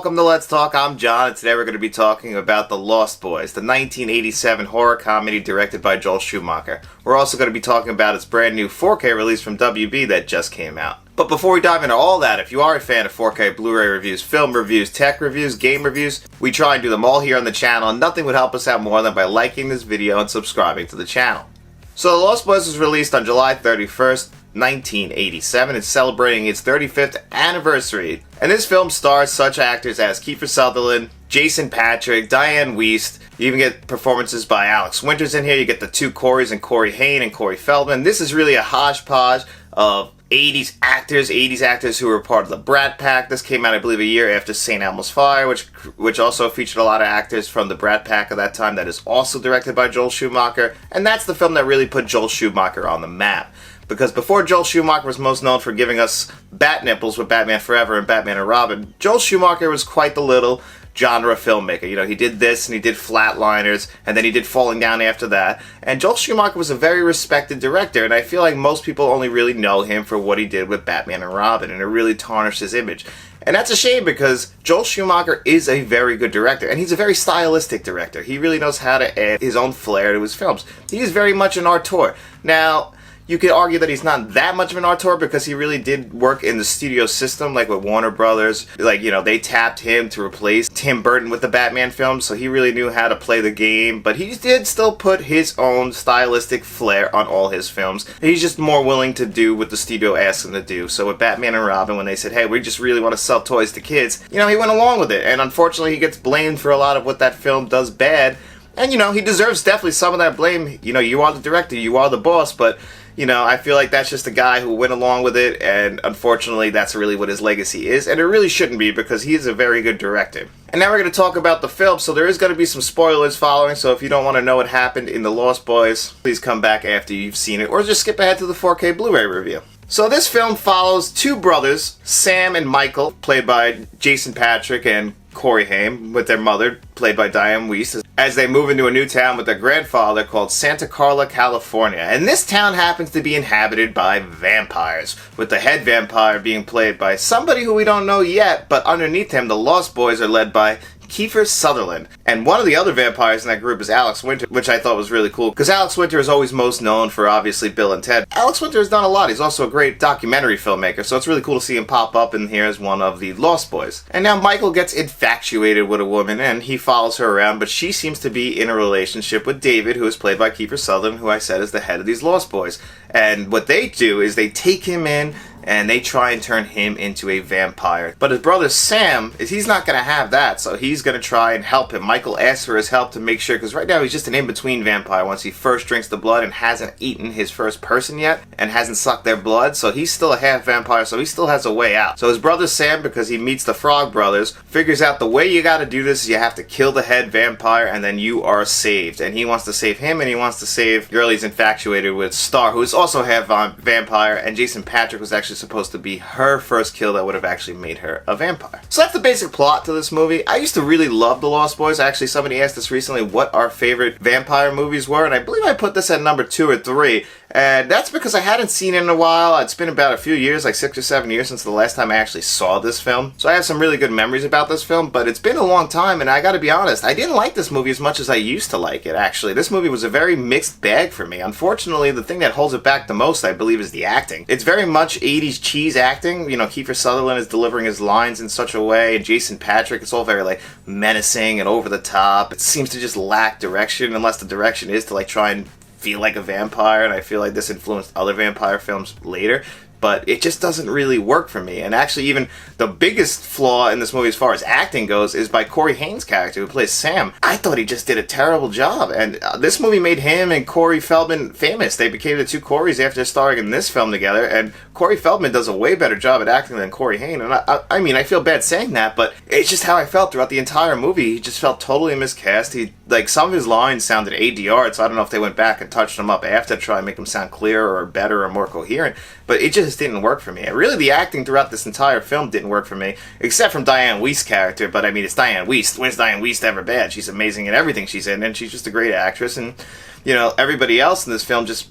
welcome to Let's Talk. I'm John, and today we're going to be talking about The Lost Boys, the 1987 horror comedy directed by Joel Schumacher. We're also going to be talking about its brand new 4K release from WB that just came out. But before we dive into all that, if you are a fan of 4K Blu-ray reviews, film reviews, tech reviews, game reviews, we try and do them all here on the channel, and nothing would help us out more than by liking this video and subscribing to the channel. So The Lost Boys was released on July 31st, 1987. It's celebrating its 35th anniversary. And this film stars such actors as Kiefer Sutherland, Jason Patric, Diane Wiest. You even get performances by Alex Winters in here. You get the two Corys and Corey Haim and Corey Feldman. This is really a hodgepodge of 80s actors who were part of the Brat Pack. This came out, I believe, a year after St. Elmo's Fire, which also featured a lot of actors from the Brat Pack of that time. That is also directed by Joel Schumacher. And that's the film that really put Joel Schumacher on the map. Because before Joel Schumacher was most known for giving us bat nipples with Batman Forever and Batman and Robin, Joel Schumacher was quite the little genre filmmaker. You know, he did this and he did Flatliners and then he did Falling Down after that. And Joel Schumacher was a very respected director, and I feel like most people only really know him for what he did with Batman and Robin, and it really tarnished his image. And that's a shame because Joel Schumacher is a very good director, and he's a very stylistic director. He really knows how to add his own flair to his films. He's very much an auteur. Now, you could argue that he's not that much of an auteur because he really did work in the studio system, like with Warner Brothers. Like, you know, they tapped him to replace Tim Burton with the Batman films, so he really knew how to play the game. But he did still put his own stylistic flair on all his films. He's just more willing to do what the studio asked him to do. So with Batman and Robin, when they said, hey, we just really want to sell toys to kids, you know, he went along with it. And unfortunately, he gets blamed for a lot of what that film does bad. And, you know, he deserves definitely some of that blame. You know, you are the director, you are the boss, but you know, I feel like that's just a guy who went along with it, and unfortunately that's really what his legacy is, and it really shouldn't be because he is a very good director. And now we're going to talk about the film, so there is going to be some spoilers following, so if you don't want to know what happened in The Lost Boys, please come back after you've seen it, or just skip ahead to the 4K Blu-ray review. So this film follows two brothers, Sam and Michael, played by Jason Patric and Corey Haim, with their mother, played by Diane Wiest, as they move into a new town with their grandfather called Santa Carla, California. And this town happens to be inhabited by vampires, with the head vampire being played by somebody who we don't know yet, but underneath him, the Lost Boys are led by Kiefer Sutherland. And one of the other vampires in that group is Alex Winter, which I thought was really cool, because Alex Winter is always most known for, obviously, Bill and Ted. Alex Winter has done a lot. He's also a great documentary filmmaker, so it's really cool to see him pop up in here as one of the Lost Boys. And now Michael gets infatuated with a woman, and he follows her around, but she seems to be in a relationship with David, who is played by Kiefer Sutherland, who I said is the head of these Lost Boys. And what they do is they take him in, and they try and turn him into a vampire. But his brother Sam, he's not going to have that, so he's going to try and help him. Michael asks for his help to make sure, because right now he's just an in-between vampire once he first drinks the blood and hasn't eaten his first person yet, and hasn't sucked their blood, so he's still a half vampire, so he still has a way out. So his brother Sam, because he meets the Frog Brothers, figures out the way you got to do this is you have to kill the head vampire, and then you are saved. And he wants to save him, and he wants to save the girl he's infatuated with, Star, who is also half vampire, and Jason Patric was actually supposed to be her first kill that would have actually made her a vampire. So that's the basic plot to this movie. I used to really love The Lost Boys. Actually, somebody asked us recently what our favorite vampire movies were, and I believe I put this at number 2 or 3. And that's because I hadn't seen it in a while. It's been about a few years, like 6 or 7 years since the last time I actually saw this film. So I have some really good memories about this film, but it's been a long time, and I gotta be honest, I didn't like this movie as much as I used to like it, actually. This movie was a very mixed bag for me. Unfortunately, the thing that holds it back the most, I believe, is the acting. It's very much 80s cheese acting. You know, Kiefer Sutherland is delivering his lines in such a way, and Jason Patric, it's all very, like, menacing and over the top. It seems to just lack direction, unless the direction is to, like, try and feel like a vampire, and I feel like this influenced other vampire films later, but it just doesn't really work for me. And actually, even the biggest flaw in this movie as far as acting goes is by Corey Haim's character, who plays Sam. I thought he just did a terrible job, and this movie made him and Corey Feldman famous. They became the two Coreys after starring in this film together, and Corey Feldman does a way better job at acting than Corey Haim. And I mean, I feel bad saying that, but it's just how I felt throughout the entire movie. He just felt totally miscast. Like, some of his lines sounded ADR, so I don't know if they went back and touched them up after to try and make them sound clearer or better or more coherent, but it just didn't work for me. And really, the acting throughout this entire film didn't work for me, except from Diane Wiest's character. But I mean, it's Diane Wiest. When's Diane Wiest ever bad? She's amazing in everything she's in, and she's just a great actress. And, you know, everybody else in this film just,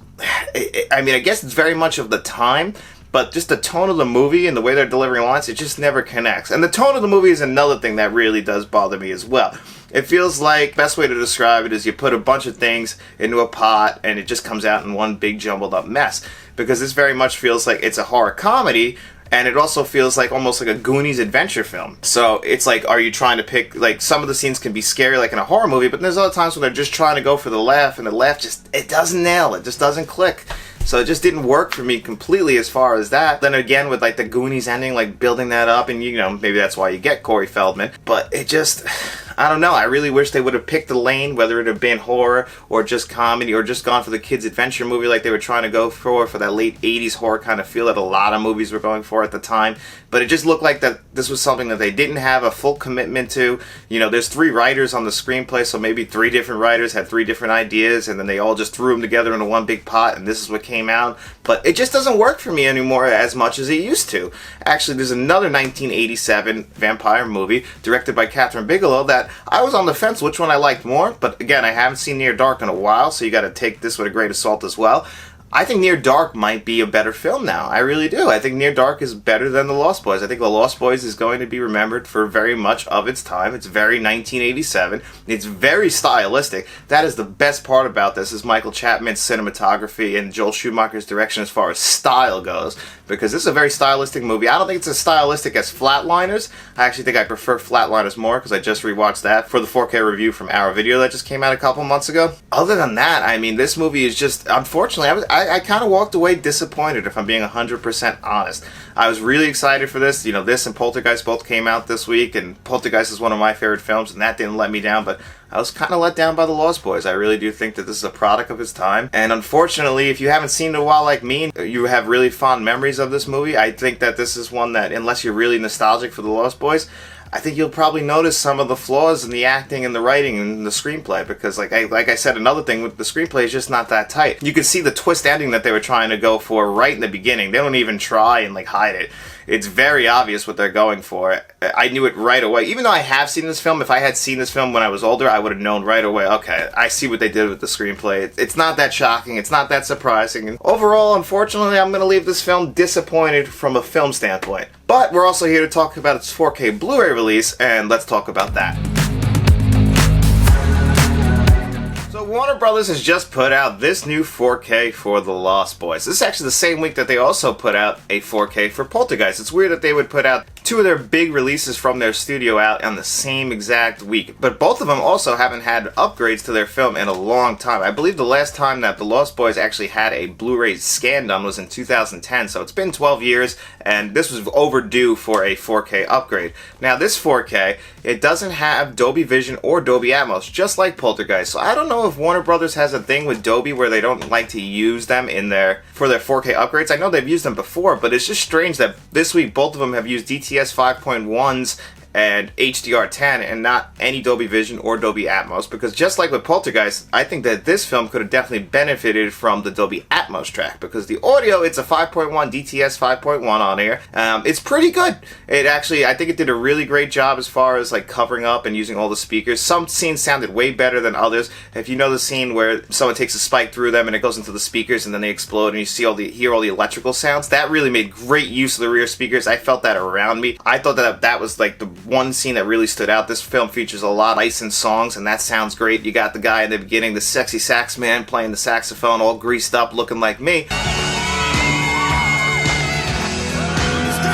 I mean, I guess it's very much of the time. but just the tone of the movie and the way they're delivering lines, it just never connects. And the tone of the movie is another thing that really does bother me as well. It feels like, best way to describe it is you put a bunch of things into a pot and it just comes out in one big jumbled up mess. Because this very much feels like it's a horror comedy, and it also feels like almost like a Goonies adventure film. So it's like, are you trying to pick, like, some of the scenes can be scary like in a horror movie, but there's other times when they're just trying to go for the laugh, and the laugh just, it doesn't nail it, just doesn't click. So it just didn't work for me completely as far as that. Then again, with like the Goonies ending, like building that up, and you know, maybe that's why you get Corey Feldman. But it just, I don't know. I really wish they would have picked a lane, whether it had been horror or just comedy or just gone for the kids' adventure movie like they were trying to go for that late 80s horror kind of feel that a lot of movies were going for at the time. But it just looked like that this was something that they didn't have a full commitment to. You know, there's 3 writers on the screenplay, so maybe 3 different writers had 3 different ideas, and then they all just threw them together into one big pot, and this is what came out. But it just doesn't work for me anymore as much as it used to. Actually, there's another 1987 vampire movie directed by Catherine Bigelow that I was on the fence which one I liked more, but again, I haven't seen Near Dark in a while, so you got to take this with a grain of salt as well. I think Near Dark might be a better film now. I really do. I think Near Dark is better than The Lost Boys. I think The Lost Boys is going to be remembered for very much of its time. It's very 1987. It's very stylistic. That is the best part about this, is Michael Chapman's cinematography and Joel Schumacher's direction as far as style goes, because this is a very stylistic movie. I don't think it's as stylistic as Flatliners. I actually think I prefer Flatliners more, because I just rewatched that for the 4K review from Our Video that just came out a couple months ago. Other than that, I mean, this movie is just, unfortunately, I kind of walked away disappointed, if I'm being 100% honest. I was really excited for this. You know, this and Poltergeist both came out this week, and Poltergeist is one of my favorite films, and that didn't let me down, but I was kind of let down by The Lost Boys. I really do think that this is a product of its time, and unfortunately, if you haven't seen it in a while like me, you have really fond memories of this movie, I think that this is one that, unless you're really nostalgic for The Lost Boys, I think you'll probably notice some of the flaws in the acting and the writing and the screenplay, because like I said, another thing with the screenplay is just not that tight. You can see the twist ending that they were trying to go for right in the beginning. They don't even try and like hide it. It's very obvious what they're going for. I knew it right away. Even though I have seen this film, if I had seen this film when I was older, I would have known right away, okay, I see what they did with the screenplay. It's not that shocking. It's not that surprising. And overall, unfortunately, I'm going to leave this film disappointed from a film standpoint. But we're also here to talk about its 4K Blu-ray release, and let's talk about that. Warner Brothers has just put out this new 4K for The Lost Boys. This is actually the same week that they also put out a 4K for Poltergeist. It's weird that they would put out 2 of their big releases from their studio out on the same exact week, but both of them also haven't had upgrades to their film in a long time. I believe the last time that The Lost Boys actually had a Blu-ray scan done was in 2010, so it's been 12 years, and this was overdue for a 4K upgrade. Now this 4K, it doesn't have Dolby Vision or Dolby Atmos, just like Poltergeist, so I don't know if Warner Brothers has a thing with Dolby where they don't like to use them for their 4K upgrades. I know they've used them before, but it's just strange that this week both of them have used DTS 5.1s and HDR10 and not any Dolby Vision or Dolby Atmos, because just like with Poltergeist, I think that this film could have definitely benefited from the Dolby Atmos track, because the audio, it's a 5.1 DTS 5.1 on here. It's pretty good. It actually, I think it did a really great job as far as like covering up and using all the speakers. Some scenes sounded way better than others. If you know the scene where someone takes a spike through them and it goes into the speakers and then they explode and you hear all the electrical sounds, that really made great use of the rear speakers. I felt that around me. I thought that was like the one scene that really stood out. This film features a lot of licensed songs, and that sounds great. You got the guy in the beginning, the sexy sax man, playing the saxophone, all greased up, looking like me.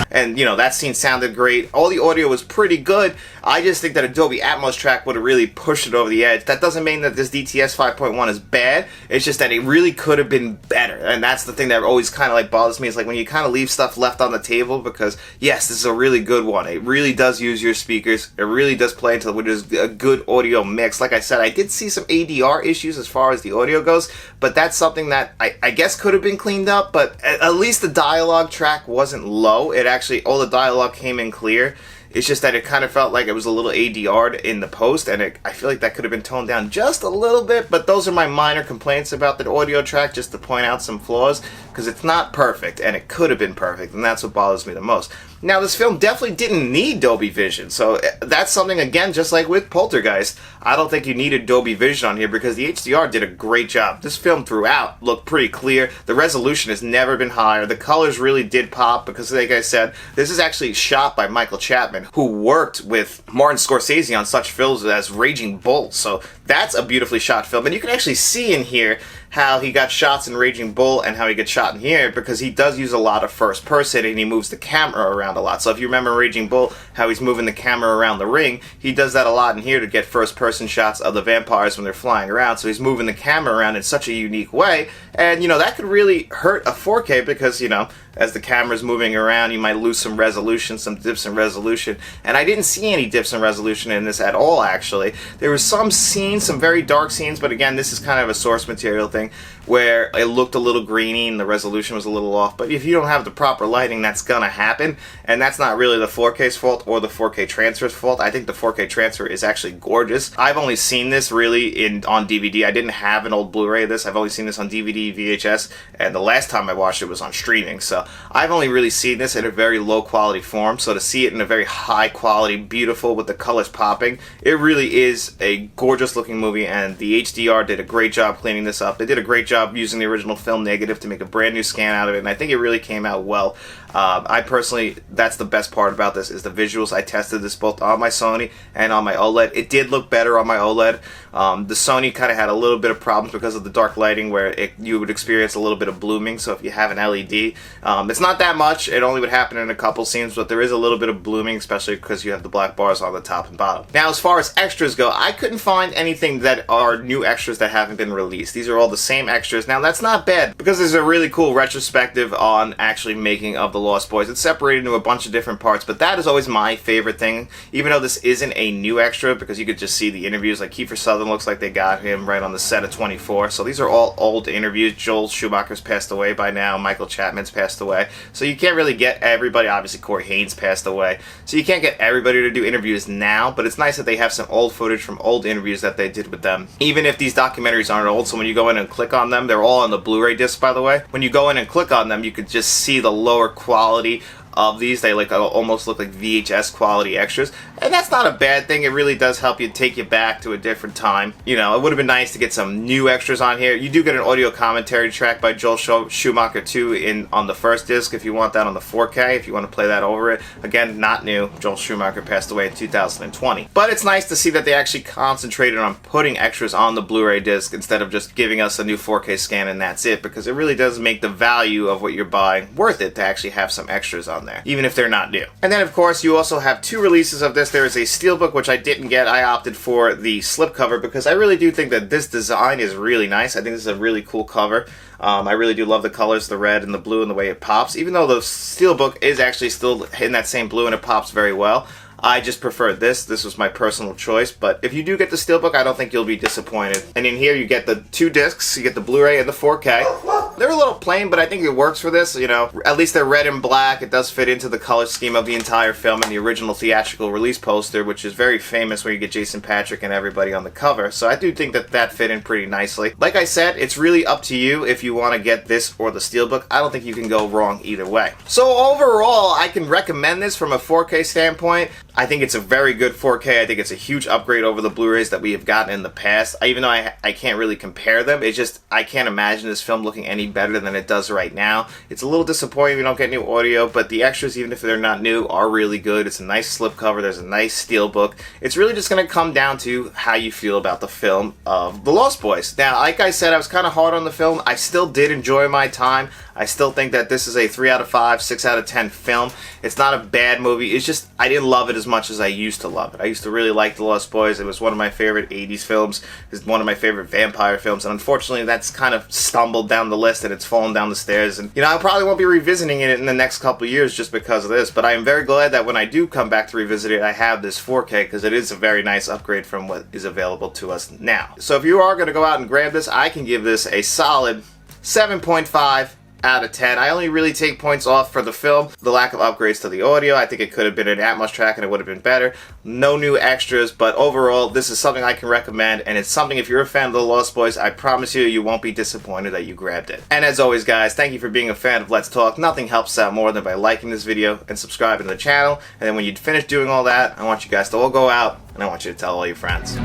And, you know, that scene sounded great. All the audio was pretty good. I just think that a Dolby Atmos track would have really pushed it over the edge. That doesn't mean that this DTS 5.1 is bad. It's just that it really could have been better. And that's the thing that always kind of like bothers me, is like when you kind of leave stuff left on the table, because yes, this is a really good one. It really does use your speakers. It really does play into what is a good audio mix. Like I said, I did see some ADR issues as far as the audio goes, but that's something that I guess could have been cleaned up, but at least the dialogue track wasn't low. It actually, all the dialogue came in clear. It's just that it kind of felt like it was a little ADR'd in the post, and I feel like that could have been toned down just a little bit, but those are my minor complaints about the audio track, just to point out some flaws, because it's not perfect, and it could have been perfect, and that's what bothers me the most. Now, this film definitely didn't need Dolby Vision, so that's something, again, just like with Poltergeist, I don't think you needed Dolby Vision on here because the HDR did a great job. This film throughout looked pretty clear. The resolution has never been higher. The colors really did pop because, like I said, this is actually shot by Michael Chapman, who worked with Martin Scorsese on such films as Raging Bull, so that's a beautifully shot film. And you can actually see in here how he got shots in Raging Bull and how he gets shot in here, because he does use a lot of first person and he moves the camera around a lot. So if you remember Raging Bull, how he's moving the camera around the ring, he does that a lot in here to get first person shots of the vampires when they're flying around. So he's moving the camera around in such a unique way, and that could really hurt a 4K because as the camera's moving around, you might lose some resolution, some dips in resolution. And I didn't see any dips in resolution in this at all, actually. There were some scenes, some very dark scenes, but again, this is kind of a source material thing where it looked a little grainy and the resolution was a little off. But if you don't have the proper lighting, that's gonna happen. And that's not really the 4K's fault or the 4K transfer's fault. I think the 4K transfer is actually gorgeous. I've only seen this really on DVD. I didn't have an old Blu-ray of this. I've only seen this on DVD, VHS, and the last time I watched it was on streaming. So I've only really seen this in a very low quality form. So to see it in a very high quality, beautiful, with the colors popping, it really is a gorgeous looking movie, and the HDR did a great job cleaning this up. They did a great job using the original film negative to make a brand new scan out of it, and I think it really came out well. I personally, that's the best part about this, is the visuals. I tested this both on my Sony and on my OLED. It did look better on my OLED. The Sony kind of had a little bit of problems because of the dark lighting where you would experience a little bit of blooming. So if you have an LED, it's not that much. It only would happen in a couple scenes, but there is a little bit of blooming, especially because you have the black bars on the top and bottom. Now, as far as extras go, I couldn't find anything that are new extras that haven't been released. These are all the same extras. Now, that's not bad because there's a really cool retrospective on actually making of the Lost Boys. It's separated into a bunch of different parts, but that is always my favorite thing, even though this isn't a new extra, because you could just see the interviews. Like Kiefer Sutherland looks like they got him right on the set of 24, so these are all old interviews. Joel Schumacher's passed away by now, Michael Chapman's passed away, so you can't really get everybody. Obviously Corey Haim's passed away, so you can't get everybody to do interviews now, but it's nice that they have some old footage from old interviews that they did with them, even if these documentaries aren't old. So when you go in and click on them, they're all on the Blu-ray disc, by the way. When you go in and click on them, you could just see the lower quality of these. They almost look like VHS quality extras, and that's not a bad thing. It really does help you, take you back to a different time. It would have been nice to get some new extras on here. You do get an audio commentary track by Joel Schumacher too on the first disc if you want that on the 4K, if you want to play that over it. Again, not new. Joel Schumacher passed away in 2020. But it's nice to see that they actually concentrated on putting extras on the Blu-ray disc instead of just giving us a new 4K scan and that's it, because it really does make the value of what you're buying worth it to actually have some extras on there, even if they're not new. And then, of course, you also have two releases of this. There is a Steelbook, which I didn't get. I opted for the slipcover because I really do think that this design is really nice. I think this is a really cool cover. I really do love the colors, the red and the blue, and the way it pops, even though the Steelbook is actually still in that same blue and it pops very well. I just preferred this. This was my personal choice, but if you do get the Steelbook, I don't think you'll be disappointed. And in here you get the two discs. You get the Blu-ray and the 4K. They're a little plain, but I think it works for this. At least they're red and black. It does fit into the color scheme of the entire film and the original theatrical release poster, which is very famous, where you get Jason Patric and everybody on the cover. So I do think that fit in pretty nicely. Like I said, it's really up to you if you want to get this or the Steelbook. I don't think you can go wrong either way. So overall, I can recommend this from a 4K standpoint. I think it's a very good 4K. I think it's a huge upgrade over the Blu-rays that we have gotten in the past. Even though I can't really compare them, it's just I can't imagine this film looking any better than it does right now. It's a little disappointing we don't get new audio, but the extras, even if they're not new, are really good. It's a nice slipcover. There's a nice Steelbook. It's really just going to come down to how you feel about the film of The Lost Boys. Now, like I said, I was kind of hard on the film. I still did enjoy my time. I still think that this is a 3 out of 5, 6 out of 10 film. It's not a bad movie. It's just I didn't love it as much as I used to love it. I used to really like The Lost Boys. It was one of my favorite 80s films. It's one of my favorite vampire films. And unfortunately, that's kind of stumbled down the list and it's fallen down the stairs. And, I probably won't be revisiting it in the next couple years just because of this. But I am very glad that when I do come back to revisit it, I have this 4K because it is a very nice upgrade from what is available to us now. So if you are going to go out and grab this, I can give this a solid 7.5 out of 10. I only really take points off for the film, the lack of upgrades to the audio. I think it could have been an Atmos track and it would have been better. No new extras, but overall, this is something I can recommend, and it's something, if you're a fan of The Lost Boys, I promise you, you won't be disappointed that you grabbed it. And as always, guys, thank you for being a fan of Let's Talk. Nothing helps out more than by liking this video and subscribing to the channel, and then when you finish doing all that, I want you guys to all go out, and I want you to tell all your friends.